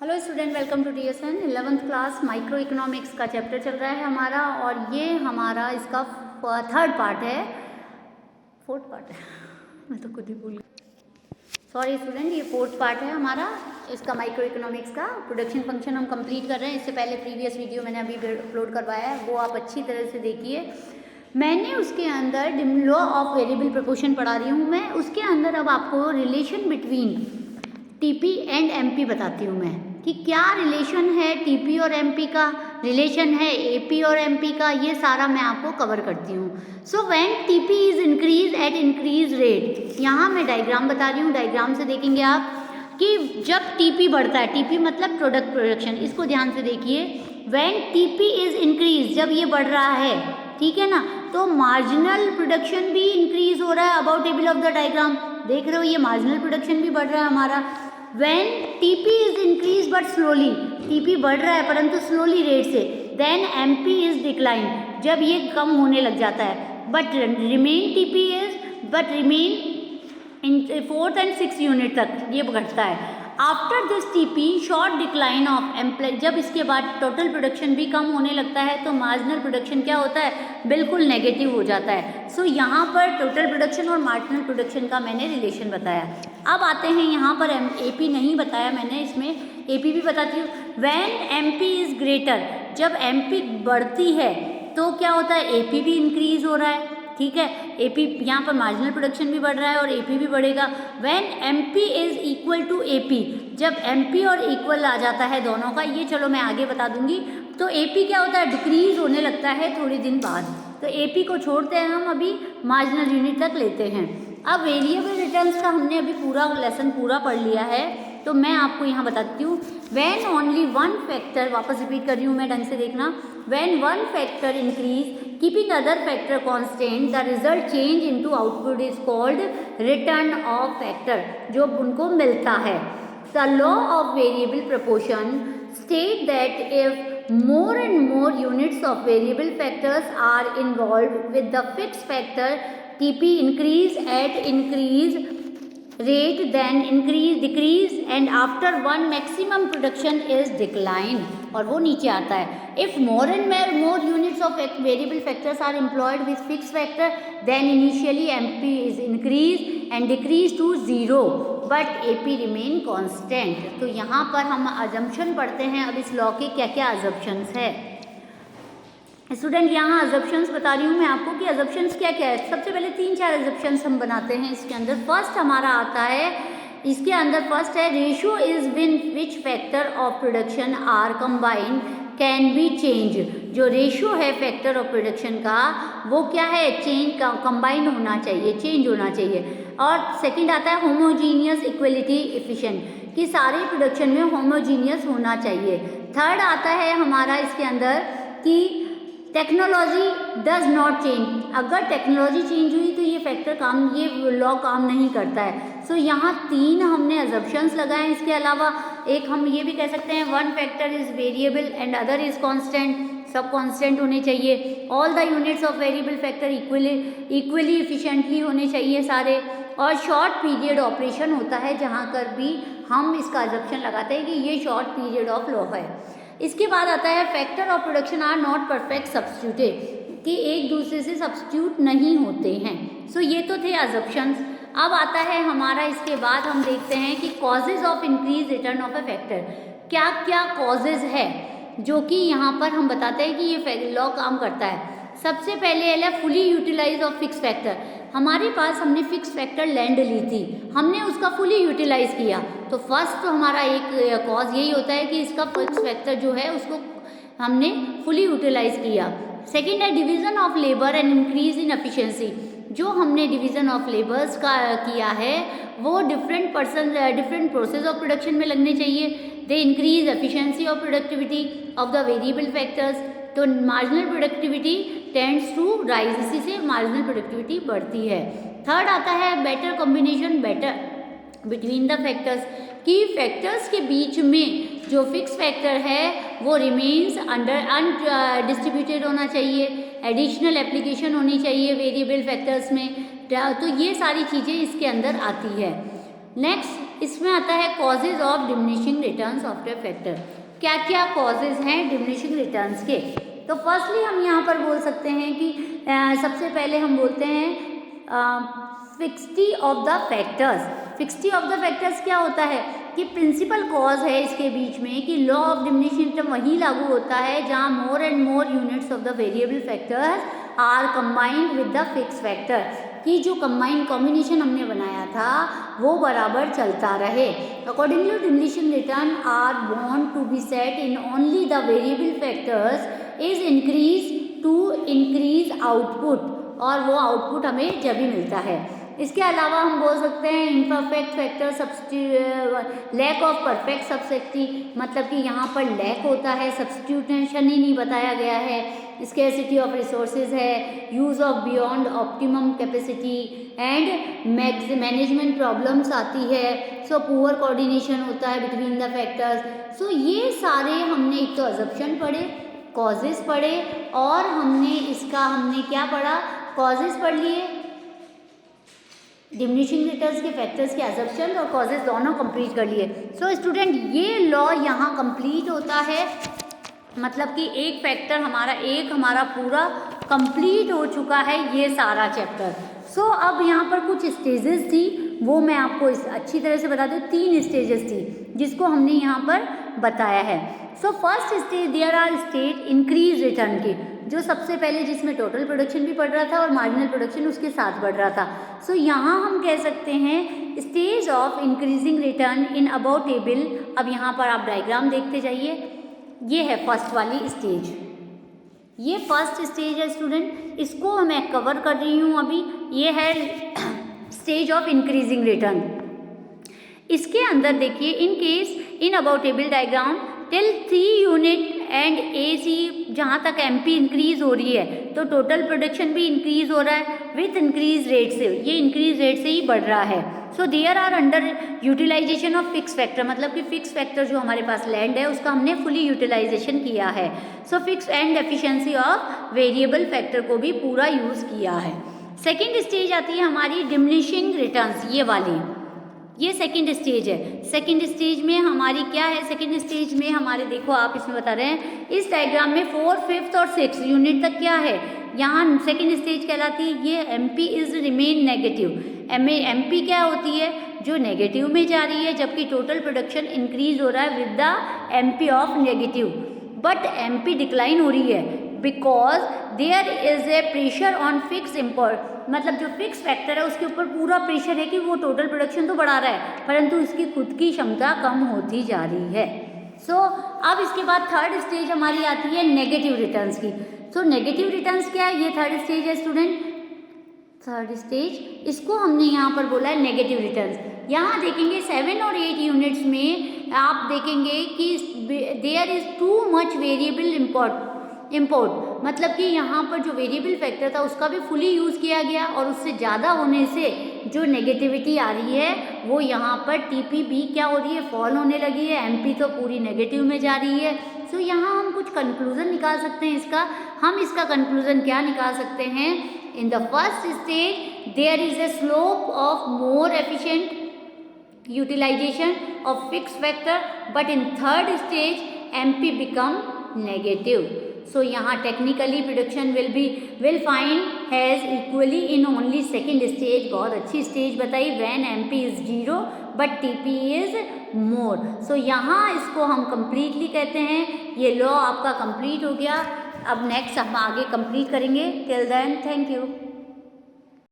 Hello student, welcome to DSN 11th class microeconomics का chapter चल रहा है हमारा। और ये हमारा इसका थर्ड पार्ट है, फोर्थ पार्ट है मैं तो खुद ही भूल गई, सॉरी स्टूडेंट, ये फोर्थ पार्ट है हमारा इसका माइक्रो इकोनॉमिक्स का। प्रोडक्शन फंक्शन हम कंप्लीट कर रहे हैं। इससे पहले प्रीवियस वीडियो मैंने अभी अपलोड करवाया है, वो आप अच्छी तरह से देखिए। मैंने उसके अंदर लॉ ऑफ वेरिएबल प्रोपोर्शन पढ़ा रही हूँ मैं। उसके अंदर अब आपको relation between TP and MP बताती हूँ मैं कि क्या रिलेशन है टीपी और एमपी का, रिलेशन है एपी और एमपी का, ये सारा मैं आपको कवर करती हूँ। So when TP is increase at increase rate, यहाँ मैं डायग्राम बता रही हूँ, डायग्राम से देखेंगे आप कि जब टीपी बढ़ता है, टीपी मतलब प्रोडक्ट प्रोडक्शन, इसको ध्यान से देखिए। व्हेन टीपी इज इंक्रीज, जब ये बढ़ रहा है, ठीक है ना, तो मार्जिनल प्रोडक्शन भी इंक्रीज हो रहा है। About table of the diagram देख रहे हो, ये मार्जिनल प्रोडक्शन भी बढ़ रहा है हमारा। When TP is increased but slowly, TP बढ़ रहा है परंतु स्लोली रेट से, then MP is decline, जब ये कम होने लग जाता है, but remain TP is but remain in 4th and 6th unit तक ये घटता है। After this TP short decline of employ, जब इसके बाद टोटल प्रोडक्शन भी कम होने लगता है तो मार्जिनल प्रोडक्शन क्या होता है, बिल्कुल नेगेटिव हो जाता है। सो यहाँ पर टोटल प्रोडक्शन और मार्जिनल प्रोडक्शन का मैंने रिलेशन बताया। अब आते हैं यहाँ पर एपी नहीं बताया मैंने, इसमें एपी भी बताती हूँ। व्हेन एमपी इज ग्रेटर, जब एमपी बढ़ती है तो क्या होता है, एपी भी इंक्रीज हो रहा है, ठीक है। एपी यहाँ पर मार्जिनल प्रोडक्शन भी बढ़ रहा है और एपी भी बढ़ेगा। When MP is equal to AP, जब एमपी और इक्वल आ जाता है दोनों का, ये चलो मैं आगे बता दूंगी, तो एपी क्या होता है, डिक्रीज होने लगता है थोड़ी दिन बाद। तो एपी को छोड़ते हैं हम, अभी मार्जिनल यूनिट तक लेते हैं। अब वेरिएबल रिटर्न्स का हमने अभी पूरा लेसन पूरा पढ़ लिया है, तो मैं आपको यहाँ बताती हूँ। व्हेन ओनली वन फैक्टर, वापस रिपीट कर रही हूँ मैं, ढंग से देखना। When one factor increase keeping other factor constant, the result change into output is called return of factor, जो उनको मिलता है। The law of variable proportion state that if more and more units of variable factors are involved with the fixed factor TP increase at increase rate, then decrease and after one maximum production is decline, और वो नीचे आता है। If more and more units of variable factors are employed with fixed factor, then initially MP is increased and decreased to 0, but AP remain constant। तो यहाँ पर हम assumption पढ़ते हैं। अब इस लॉ के क्या क्या assumptions है स्टूडेंट, यहाँ assumptions बता रही हूँ मैं आपको कि assumptions क्या क्या है। सबसे पहले 3-4 assumptions हम बनाते हैं इसके अंदर। फर्स्ट हमारा आता है, इसके अंदर फर्स्ट है ratio is in which factor of production are combined can be change. जो रेशियो है फैक्टर ऑफ प्रोडक्शन का, वो क्या है, चेंज कंबाइन होना चाहिए, चेंज होना चाहिए। और सेकंड आता है होमोजीनियस इक्वलिटी एफिशिएंट, कि सारे प्रोडक्शन में होमोजीनियस होना चाहिए। थर्ड आता है हमारा इसके अंदर कि टेक्नोलॉजी डज नॉट चेंज, अगर टेक्नोलॉजी चेंज हुई तो ये फैक्टर काम, ये लॉ काम नहीं करता है। सो यहाँ 3 हमने अजम्पशंस लगाए। इसके अलावा एक हम ये भी कह सकते हैं, one factor is variable and other is constant, सब कांस्टेंट होने चाहिए। All the units of variable factor equally efficiently होने चाहिए सारे। और शॉर्ट पीरियड ऑपरेशन होता है जहाँ पर भी हम इसका अजम्पशन लगाते हैं कि ये शॉर्ट पीरियड ऑफ लॉ है। इसके बाद आता है factor of production are not perfect substituted, कि एक दूसरे से सब्स्टिट्यूट नहीं होते हैं। सो ये तो थे अजम्पशंस। अब आता है हमारा, इसके बाद हम देखते हैं कि causes of increase return of A factor, क्या क्या कॉजेज है जो कि यहाँ पर हम बताते हैं कि ये लॉ काम करता है। सबसे पहले है fully utilize of fix factor. हमारे पास हमने फिक्स फैक्टर लैंड ली थी, हमने उसका फुली यूटिलाइज किया, तो फर्स्ट तो हमारा एक कॉज यही होता है कि इसका फिक्स फैक्टर जो है उसको हमने फुली यूटिलाइज किया। सेकेंड है division of labour and increase in efficiency. जो हमने डिवीजन ऑफ लेबर्स का किया है वो डिफरेंट प्रोसेस ऑफ प्रोडक्शन में लगने चाहिए। They increase efficiency of productivity of the variable factors, तो marginal productivity tends to rise, इसी से मार्जिनल प्रोडक्टिविटी बढ़ती है। थर्ड आता है better combination better between the factors, कि फैक्टर्स के बीच में जो फिक्स फैक्टर है वो रिमेन्स अनडिस्ट्रीब्यूटेड होना चाहिए, एडिशनल एप्लीकेशन होनी चाहिए वेरिएबल फैक्टर्स में, तो ये सारी चीज़ें इसके अंदर आती है। नेक्स्ट इसमें आता है causes of diminishing returns of the factor. क्या क्या कॉजेज हैं डिमिनिशिंग रिटर्न्स के? तो फर्स्टली हम यहाँ पर बोल सकते हैं कि सबसे पहले हम बोलते हैं fixity of the factors. Fixity of the factors क्या होता है कि प्रिंसिपल कॉज है इसके बीच में कि लॉ ऑफ डिमिनिशिंग रिटर्न वही लागू होता है जहाँ more and more units of the variable factors are combined with the fix factor, कि जो कंबाइंड कॉम्बिनेशन हमने बनाया था वो बराबर चलता रहे। Accordingly diminishing return are want to be set in only the variable factors is increase to increase output, और वो आउटपुट हमें जब भी मिलता है। इसके अलावा हम बोल सकते हैं imperfect factor lack of perfect substitute, मतलब कि यहाँ पर लैक होता है, सब्स्टिट्यूशन ही नहीं बताया गया है, स्कैरसिटी ऑफ रिसोर्सेज है, use of beyond optimum capacity and management problems आती है, सो पुअर कोऑर्डिनेशन होता है बिटवीन द फैक्टर्स। सो ये सारे हमने एक तो अजम्पशन पढ़े, कॉजेज पढ़े, और हमने क्या पढ़ा, कॉजेज पढ़ लिए, डिमिनिशिंग रिटर्न्स के फैक्टर्स के अजम्पशन और कॉजेज दोनों कंप्लीट कर लिए। सो स्टूडेंट ये लॉ यहाँ कंप्लीट होता है, मतलब कि एक फैक्टर हमारा पूरा कंप्लीट हो चुका है ये सारा चैप्टर। सो अब यहाँ पर कुछ स्टेजेस थी, वो मैं आपको अच्छी तरह से बता दूँ। 3 स्टेजेस थी जिसको हमने यहाँ पर बताया है। So first stage there are stage increase return के, जो सबसे पहले जिसमें टोटल प्रोडक्शन भी बढ़ रहा था और मार्जिनल प्रोडक्शन उसके साथ बढ़ रहा था। सो यहाँ हम कह सकते हैं stage of increasing return in about table. अब यहाँ पर आप डायग्राम देखते जाइए, ये है फर्स्ट वाली स्टेज, ये फर्स्ट स्टेज है स्टूडेंट, इसको मैं कवर कर रही हूँ अभी। ये है स्टेज ऑफ इंक्रीजिंग रिटर्न। इसके अंदर देखिए in case in about table diagram till 3 unit and AC, जहाँ तक MP इंक्रीज हो रही है तो टोटल प्रोडक्शन भी इंक्रीज हो रहा है विथ इंक्रीज रेट से, ये इंक्रीज रेट से ही बढ़ रहा है। So there are under utilization of fix factor, मतलब कि फिक्स फैक्टर जो हमारे पास लैंड है उसका हमने फुली यूटिलाइजेशन किया है। So fix and efficiency of variable factor को भी पूरा यूज़ किया है। सेकेंड स्टेज आती है हमारी डिमिनिशिंग रिटर्न्स, ये वाली, ये सेकंड स्टेज है। सेकंड स्टेज में हमारी क्या है, सेकंड स्टेज में हमारे देखो आप इसमें बता रहे हैं इस डायग्राम में 4, 5 और 6 यूनिट तक क्या है, यहाँ सेकंड स्टेज कहलाती है। ये MP is remain negative, MP क्या होती है, जो नेगेटिव में जा रही है, जबकि टोटल प्रोडक्शन इंक्रीज हो रहा है with the MP of negative, but MP decline हो रही है because there is a pressure on fix import, मतलब जो फिक्स फैक्टर है उसके ऊपर पूरा प्रेशर है कि वो टोटल प्रोडक्शन तो बढ़ा रहा है परंतु उसकी खुद की क्षमता कम होती जा रही है। सो अब इसके बाद थर्ड स्टेज हमारी आती है नेगेटिव रिटर्न्स की। सो नेगेटिव रिटर्न्स क्या है, ये थर्ड स्टेज है स्टूडेंट, थर्ड स्टेज, इसको हमने यहाँ पर बोला है नेगेटिव रिटर्न्स। यहाँ देखेंगे 7 और 8 यूनिट्स में आप देखेंगे कि there is too much variable import, मतलब कि यहाँ पर जो वेरिएबल फैक्टर था उसका भी फुली यूज़ किया गया और उससे ज़्यादा होने से जो नेगेटिविटी आ रही है वो यहाँ पर TPB क्या हो रही है, फॉल होने लगी है, MP तो पूरी नेगेटिव में जा रही है। सो यहाँ हम कुछ कंक्लूजन निकाल सकते हैं इसका। हम इसका कंक्लूजन क्या निकाल सकते हैं, in the first stage there is a slope of more efficient utilisation of fix factor, but in third stage MP become negative. So यहाँ technically production will find has equally in only second stage, बहुत अच्छी stage बताई, when MP is 0 but TP is more. So यहाँ इसको हम completely कहते हैं, ये लॉ आपका कंप्लीट हो गया। अब नेक्स्ट हम आगे कंप्लीट करेंगे। Till then thank you.